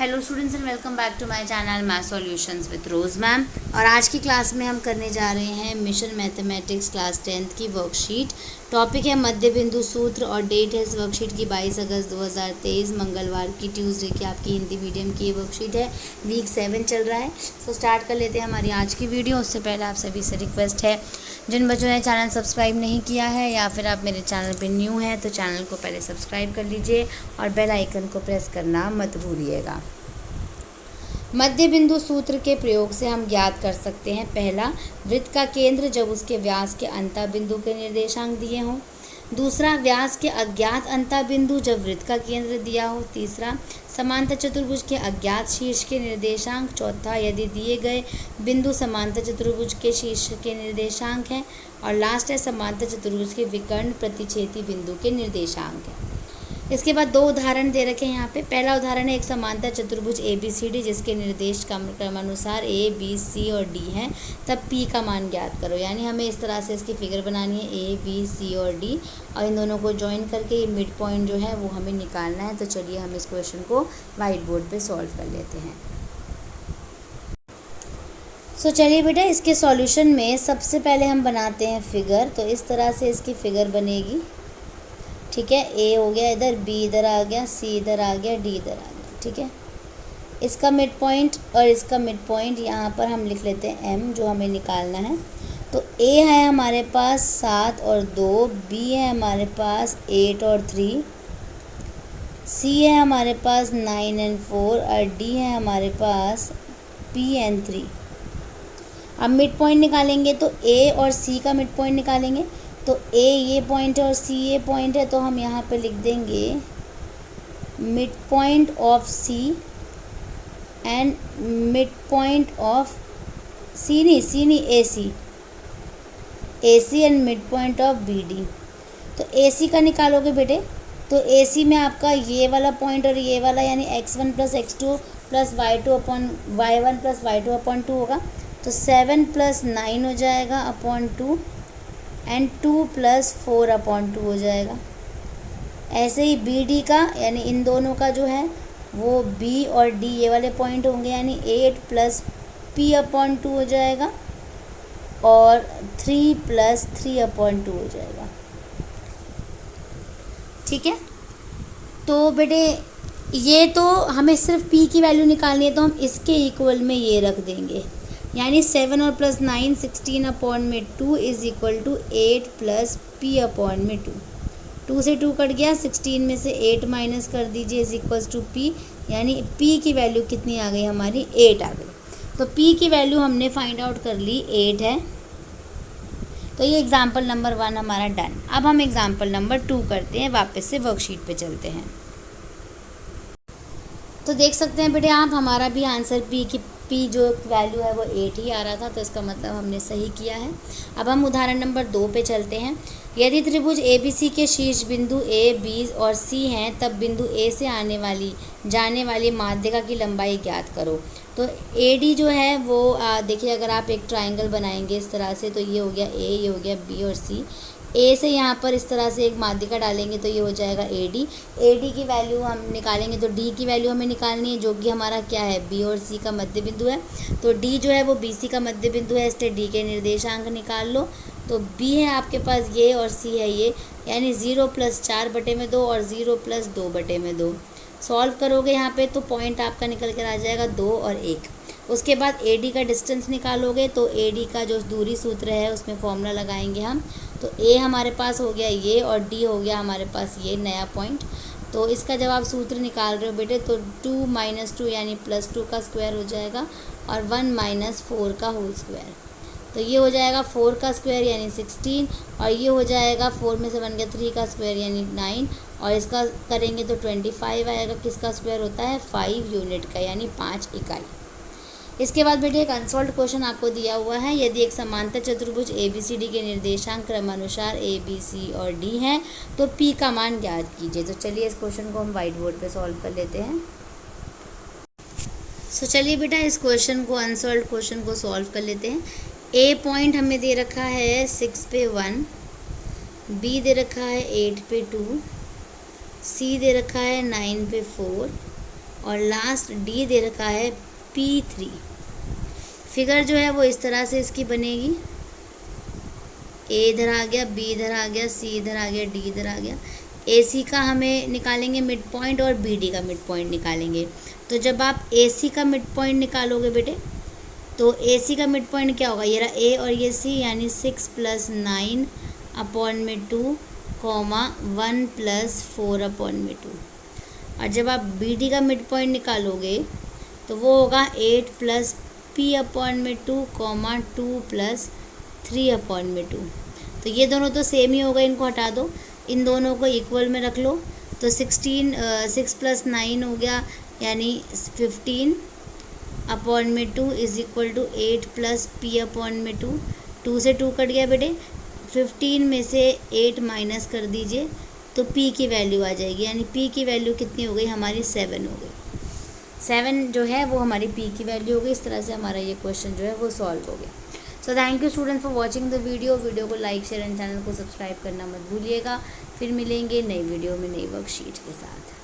Hello students and welcome back to my channel math solutions with Rose ma'am. और आज की class में हम करने जा रहे हैं मिशन मैथमेटिक्स क्लास 10th की वर्कशीट। टॉपिक है मध्य बिंदु सूत्र और डेट है इस वर्कशीट की 22 अगस्त 2023 मंगलवार की ट्यूसडे की आपकी हिंदी मीडियम की ये वर्कशीट है। वीक 7 चल रहा है। सो स्टार्ट कर लेते हैं हमारी आज की वीडियो। उससे पहले आप सभी से रिक्वेस्ट है, जिन बच्चों ने चैनल सब्सक्राइब नहीं किया है या फिर आप मेरे चैनल पर न्यू हैं तो चैनल को पहले सब्सक्राइब कर लीजिए और बेल आइकन को प्रेस करना मत भूलिएगा। मध्य बिंदु सूत्र के प्रयोग से हम ज्ञात कर सकते हैं, पहला, वृत्त का केंद्र जब उसके व्यास के अंतः बिंदु के निर्देशांक दिए हों। दूसरा, व्यास के अज्ञात अंतः बिंदु जब वृत्त का केंद्र दिया हो। तीसरा, समांतर चतुर्भुज के अज्ञात शीर्ष के निर्देशांक। चौथा, यदि दिए गए बिंदु समांतर चतुर्भुज के शीर्ष के निर्देशांक हैं। और लास्ट है, समांतर चतुर्भुज के विकर्ण प्रतिच्छेदी बिंदु के निर्देशांक हैं। इसके बाद दो उदाहरण दे रखे हैं यहाँ पे। पहला उदाहरण है एक समांतर चतुर्भुज ABCD जिसके निर्देश क्रमानुसार A, B, C और D हैं, तब P का मान ज्ञात करो। यानी हमें इस तरह से इसकी फिगर बनानी है A, B, C और D, और इन दोनों को ज्वाइन करके ये मिड पॉइंट जो है वो हमें निकालना है। तो चलिए हम इस क्वेश्चन को वाइट बोर्ड पर सॉल्व कर लेते हैं। सो चलिए बेटा, इसके सॉल्यूशन में सबसे पहले हम बनाते हैं फिगर। तो इस तरह से इसकी फिगर बनेगी, ठीक है। A हो गया इधर, B इधर आ गया, C इधर आ गया, D इधर आ गया, ठीक है। इसका मिड पॉइंट और इसका मिड पॉइंट यहाँ पर हम लिख लेते हैं M, जो हमें निकालना है। तो A है हमारे पास 7 और 2, B है हमारे पास 8 और 3, C है हमारे पास 9 और 4 और D है हमारे पास P और 3। अब मिड पॉइंट निकालेंगे तो A और C का मिड पॉइंट निकालेंगे। तो A ये पॉइंट है और C ये पॉइंट है, तो हम यहाँ पे लिख देंगे mid point of C and mid point of C नहीं AC and mid point of BD। तो AC का निकालोगे बेटे, तो AC में आपका ये वाला पॉइंट और ये वाला, यानी x1 + x2 + y1 + y2/2 होगा। तो 7 + 9 हो जाएगा अपॉन 2 एंड 2 + 4/2 हो जाएगा। ऐसे ही BD का, यानी इन दोनों का जो है वो B और D ये वाले पॉइंट होंगे, यानी 8 + P/2 हो जाएगा और 3 + 3/2 हो जाएगा, ठीक है। तो बेटे ये तो हमें सिर्फ P की वैल्यू निकालनी है, तो हम इसके इक्वल में ये रख देंगे, यानी 7 और + 9 16/2 इज इक्वल टू 8 + P/2। 2 से 2 कट गया, 16 में से 8 माइनस कर दीजिए इज इक्वल्स टू P, यानी P की वैल्यू कितनी आ गई हमारी, 8 आ गई। तो P की वैल्यू हमने फाइंड आउट कर ली, 8 है। तो ये एग्जाम्पल नंबर 1 हमारा डन। अब हम एग्जाम्पल नंबर 2 करते हैं, वापस से वर्कशीट पे चलते हैं। तो देख सकते हैं बेटे आप, हमारा भी आंसर P जो वैल्यू है वो 8 ही आ रहा था, तो इसका मतलब हमने सही किया है। अब हम उदाहरण नंबर 2 पे चलते हैं। यदि त्रिभुज ABC के शीर्ष बिंदु A, B और C हैं, तब बिंदु A से जाने वाली माध्यिका की लंबाई ज्ञात करो। तो AD जो है वो देखिए, अगर आप एक ट्राइंगल बनाएंगे इस तरह से, तो ये हो गया A, ये हो गया B और C। A से यहाँ पर इस तरह से एक माध्यिका डालेंगे तो ये हो जाएगा AD की वैल्यू हम निकालेंगे, तो D की वैल्यू हमें निकालनी है, जो कि हमारा क्या है, B और C का मध्य बिंदु है। तो D जो है वो BC का मध्य बिंदु है, इसलिए D के निर्देशांक निकाल लो। तो B है आपके पास ये और C है ये, यानी 0 + 4/2 और 0 + 2/2। सॉल्व करोगे यहाँ पे तो पॉइंट आपका निकल कर आ जाएगा 2 और 1। उसके बाद AD का डिस्टेंस निकालोगे, तो AD का जो दूरी सूत्र है उसमें फॉर्मूला लगाएंगे हम। तो A हमारे पास हो गया ये और D हो गया हमारे पास ये नया पॉइंट। तो इसका जब आप सूत्र निकाल रहे हो बेटे, तो 2 - 2 यानी +2 का स्क्वायर हो जाएगा और 1 - 4 का होल स्क्वायर। तो ये हो जाएगा 4 का स्क्वायर यानी 16, और ये हो जाएगा 4 में से बन गया 3 का स्क्वायर यानी 9, और इसका करेंगे तो 25 आएगा। किसका स्क्वायर होता है, 5 यूनिट का, यानी 5 इकाई। इसके बाद बेटे एक अनसॉल्व्ड क्वेश्चन आपको दिया हुआ है। यदि एक समांतर चतुर्भुज ABCD के निर्देशांक क्रमानुसार A, B, C और D हैं, तो P का मान ज्ञात कीजिए। तो चलिए इस क्वेश्चन को हम वाइट बोर्ड पे सॉल्व कर लेते हैं। सो चलिए बेटा इस क्वेश्चन को, अनसॉल्व्ड क्वेश्चन को सॉल्व कर लेते हैं। A पॉइंट हमें दे रखा है 6 पे 1, B दे रखा है 8 पे 2, C दे रखा है 9 पे 4, और लास्ट डी दे रखा है P3। फिगर जो है वो इस तरह से इसकी बनेगी, ए इधर आ गया, बी इधर आ गया, सी इधर आ गया, डी इधर आ गया। ए सी का हमें निकालेंगे मिड पॉइंट और बी डी का मिड पॉइंट निकालेंगे। तो जब आप ए सी का मिड पॉइंट निकालोगे बेटे, तो ए सी का मिड पॉइंट क्या होगा, ये रहा ए और ये सी, यानी 6 + 9 अपॉन में 2 कॉमा 1 + 4 अपॉन में 2। और जब आप बी डी का मिड पॉइंट निकालोगे तो वो होगा 8 + p अपॉन में 2 कॉमा 2 + 3 अपॉन में 2। तो ये दोनों तो सेम ही हो गए, इनको हटा दो, इन दोनों को इक्वल में रख लो। तो 6 + 9 हो गया, यानी 15 अपॉन में 2 is equal to 8 + p upon में 2। 2 से 2 कट गया बेटे, 15 में से 8 माइनस कर दीजिए तो p की वैल्यू आ जाएगी, यानी p की वैल्यू कितनी हो गई हमारी, 7 हो गई। 7 जो है वो हमारी p की वैल्यू हो गई। इस तरह से हमारा ये क्वेश्चन जो है वो सॉल्व हो गया। So thank you student for watching the video को लाइक शेयर एंड चैनल को सब्सक्राइब करना मत भूलिएगा। फिर मिलेंगे नई वीडियो में नई वर्कशीट के साथ।